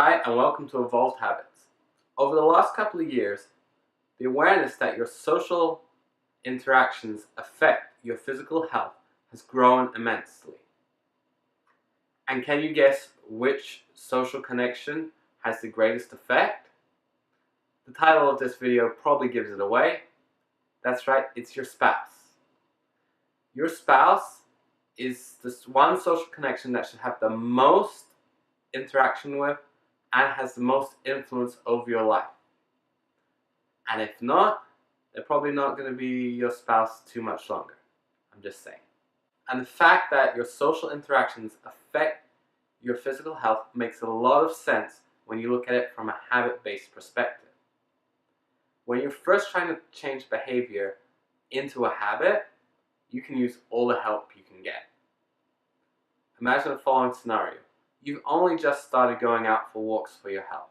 Hi and welcome to Evolved Habits. Over the last couple of years, the awareness that your social interactions affect your physical health has grown immensely. And can you guess which social connection has the greatest effect? The title of this video probably gives it away. That's right, it's your spouse. Your spouse is this one social connection that should have the most interaction with and has the most influence over your life. And if not, they're probably not going to be your spouse too much longer. I'm just saying. And the fact that your social interactions affect your physical health makes a lot of sense when you look at it from a habit-based perspective. When you're first trying to change behavior into a habit, you can use all the help you can get. Imagine the following scenario. You've only just started going out for walks for your health.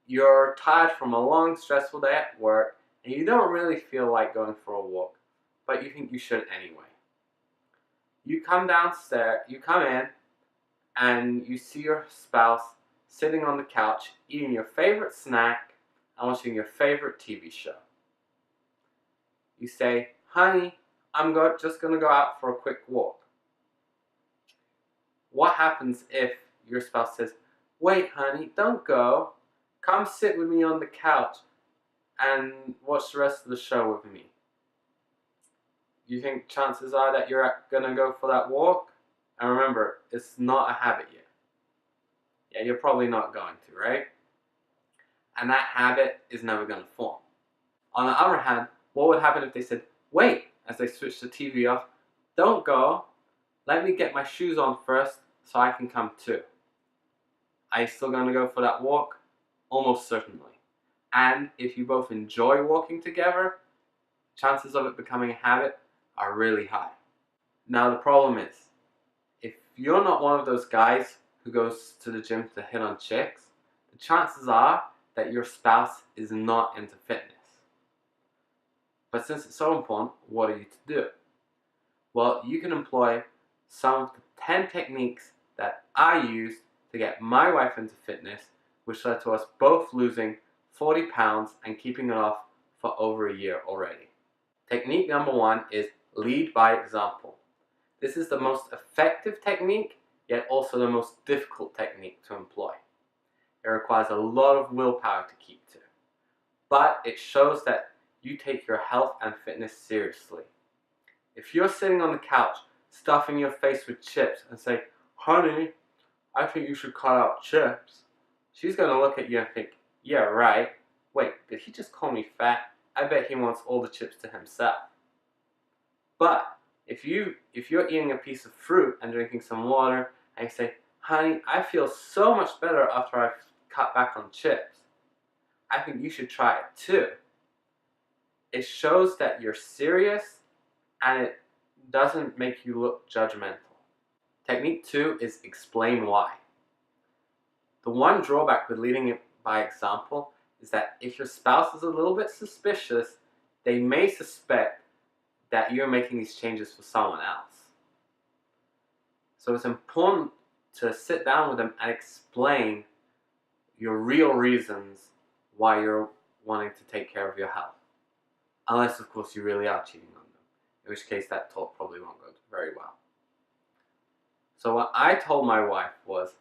You're tired from a long, stressful day at work, and you don't really feel like going for a walk, but you think you should anyway. You come in, and you see your spouse sitting on the couch, eating your favorite snack, and watching your favorite TV show. You say, "Honey, I'm just going to go out for a quick walk." What happens if your spouse says, "Wait, honey, don't go. Come sit with me on the couch and watch the rest of the show with me"? You think chances are that you're going to go for that walk? And remember, it's not a habit yet. Yeah, you're probably not going to, right? And that habit is never going to form. On the other hand, what would happen if they said, "Wait," as they switch the TV off, "don't go. Let me get my shoes on first so I can come too"? Are you still going to go for that walk? Almost certainly. And if you both enjoy walking together, chances of it becoming a habit are really high. Now the problem is, if you're not one of those guys who goes to the gym to hit on chicks, the chances are that your spouse is not into fitness. But since it's so important, what are you to do? Well, you can employ some of the 10 techniques that I used to get my wife into fitness, which led to us both losing 40 pounds and keeping it off for over a year already. Technique number 1 is lead by example. This is the most effective technique, yet also the most difficult technique to employ. It requires a lot of willpower to keep to, but it shows that you take your health and fitness seriously. If you're sitting on the couch, stuffing your face with chips and say, "Honey, I think you should cut out chips," she's going to look at you and think, "Yeah, right. Wait, did he just call me fat? I bet he wants all the chips to himself." But if you're eating a piece of fruit and drinking some water and you say, "Honey, I feel so much better after I've cut back on chips. I think you should try it too," it shows that you're serious and it doesn't make you look judgmental. Technique 2 is explain why. The one drawback with leading it by example is that if your spouse is a little bit suspicious, they may suspect that you're making these changes for someone else. So it's important to sit down with them and explain your real reasons why you're wanting to take care of your health. Unless, of course, you really are cheating on them, in which case that talk probably won't go very well. So what I told my wife was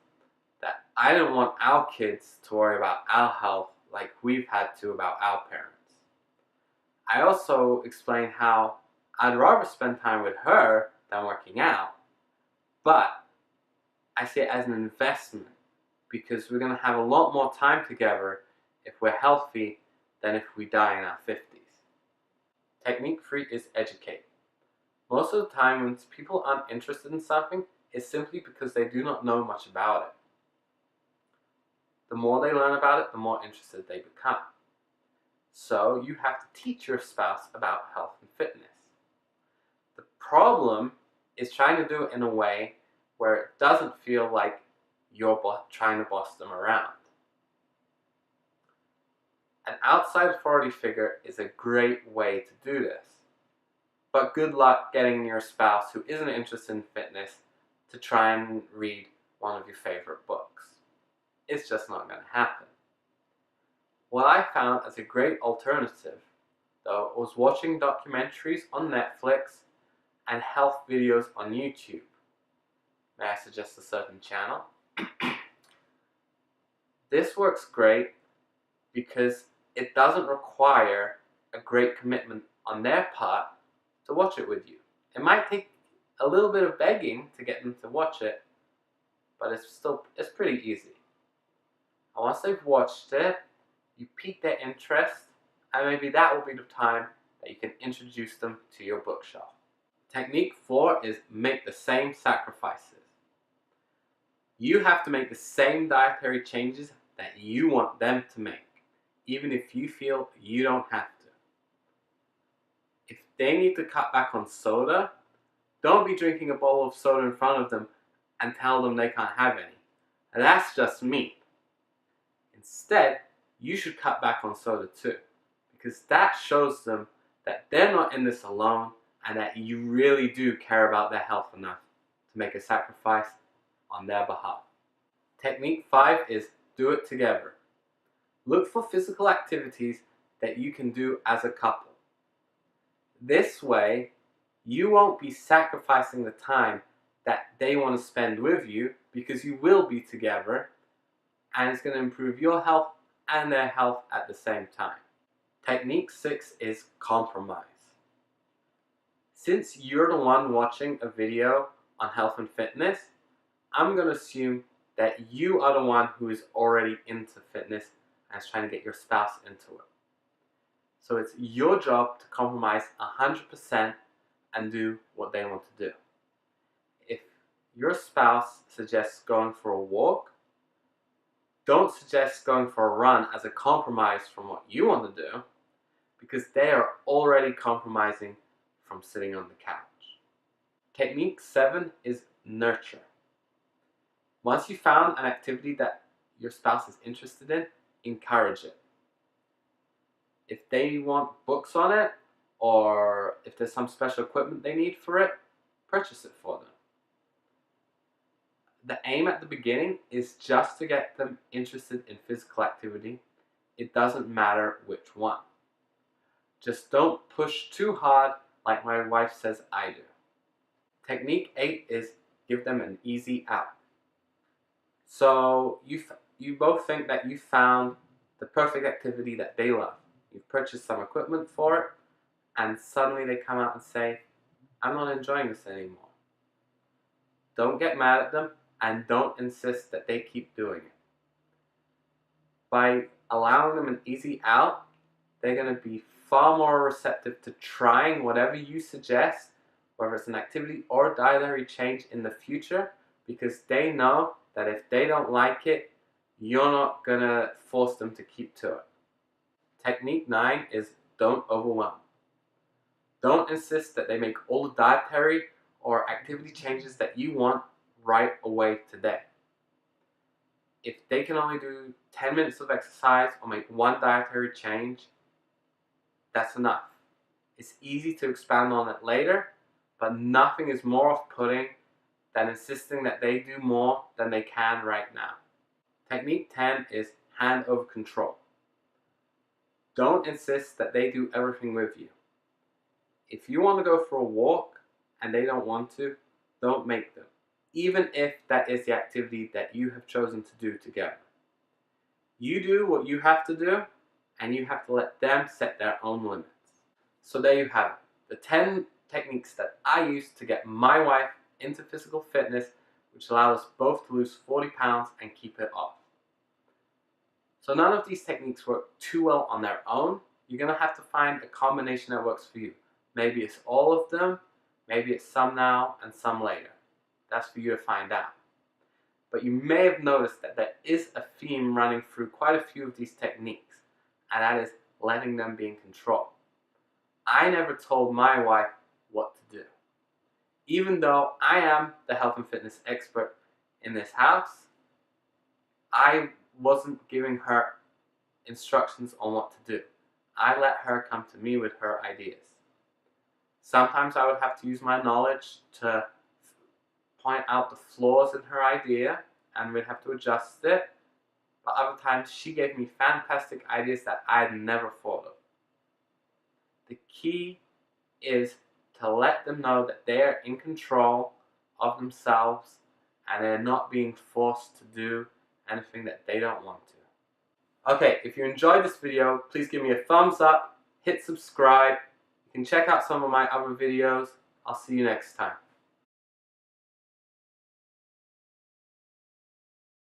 that I didn't want our kids to worry about our health like we've had to about our parents. I also explained how I'd rather spend time with her than working out, but I see it as an investment because we're going to have a lot more time together if we're healthy than if we die in our 50s. Technique 3 is educate. Most of the time when people aren't interested in something, it's simply because they do not know much about it. The more they learn about it, the more interested they become. So you have to teach your spouse about health and fitness. The problem is trying to do it in a way where it doesn't feel like you're trying to boss them around. An outside authority figure is a great way to do this. But good luck getting your spouse who isn't interested in fitness to try and read one of your favorite books. It's just not going to happen. What I found as a great alternative, though, was watching documentaries on Netflix and health videos on YouTube. May I suggest a certain channel? This works great because it doesn't require a great commitment on their part to watch it with you. It might take a little bit of begging to get them to watch it, but it's pretty easy. And once they've watched it, you pique their interest, and maybe that will be the time that you can introduce them to your bookshelf. Technique 4 is make the same sacrifices. You have to make the same dietary changes that you want them to make, even if you feel you don't have to. If they need to cut back on soda, don't be drinking a bowl of soda in front of them and tell them they can't have any. That's just mean. Instead, you should cut back on soda too, because that shows them that they're not in this alone and that you really do care about their health enough to make a sacrifice on their behalf. Technique 5 is do it together. Look for physical activities that you can do as a couple. This way, you won't be sacrificing the time that they want to spend with you because you will be together, and it's going to improve your health and their health at the same time. Technique 6 is compromise. Since you're the one watching a video on health and fitness, I'm going to assume that you are the one who is already into fitness and is trying to get your spouse into it. So it's your job to compromise 100% and do what they want to do. If your spouse suggests going for a walk, don't suggest going for a run as a compromise from what you want to do, because they are already compromising from sitting on the couch. Technique 7 is nurture. Once you found an activity that your spouse is interested in, encourage it. If they want books on it, or if there's some special equipment they need for it, purchase it for them. The aim at the beginning is just to get them interested in physical activity. It doesn't matter which one. Just don't push too hard like my wife says I do. Technique 8 is give them an easy out. So you both think that you found the perfect activity that they love. You've purchased some equipment for it, and suddenly they come out and say, I'm not enjoying this anymore. Don't get mad at them, and don't insist that they keep doing it. By allowing them an easy out, they're going to be far more receptive to trying whatever you suggest, whether it's an activity or a dietary change in the future, because they know that if they don't like it, you're not going to force them to keep to it. Technique 9 is don't overwhelm. Don't insist that they make all the dietary or activity changes that you want right away today. If they can only do 10 minutes of exercise or make one dietary change, that's enough. It's easy to expand on it later, but nothing is more off-putting than insisting that they do more than they can right now. Technique 10 is hand over control. Don't insist that they do everything with you. If you want to go for a walk and they don't want to, don't make them, even if that is the activity that you have chosen to do together. You do what you have to do, and you have to let them set their own limits. So there you have it, the 10 techniques that I use to get my wife into physical fitness, which allowed us both to lose 40 pounds and keep it off. So none of these techniques work too well on their own. You're going to have to find a combination that works for you. Maybe it's all of them, maybe it's some now and some later. That's for you to find out. But you may have noticed that there is a theme running through quite a few of these techniques, and that is letting them be in control. I never told my wife what to do. Even though I am the health and fitness expert in this house, I wasn't giving her instructions on what to do. I let her come to me with her ideas. Sometimes I would have to use my knowledge to point out the flaws in her idea, and we'd have to adjust it. but other times she gave me fantastic ideas that I'd never thought of. The key is to let them know that they're in control of themselves and they're not being forced to do anything that they don't want to. Okay, if you enjoyed this video, please give me a thumbs up, hit subscribe. You can check out some of my other videos. I'll see you next time.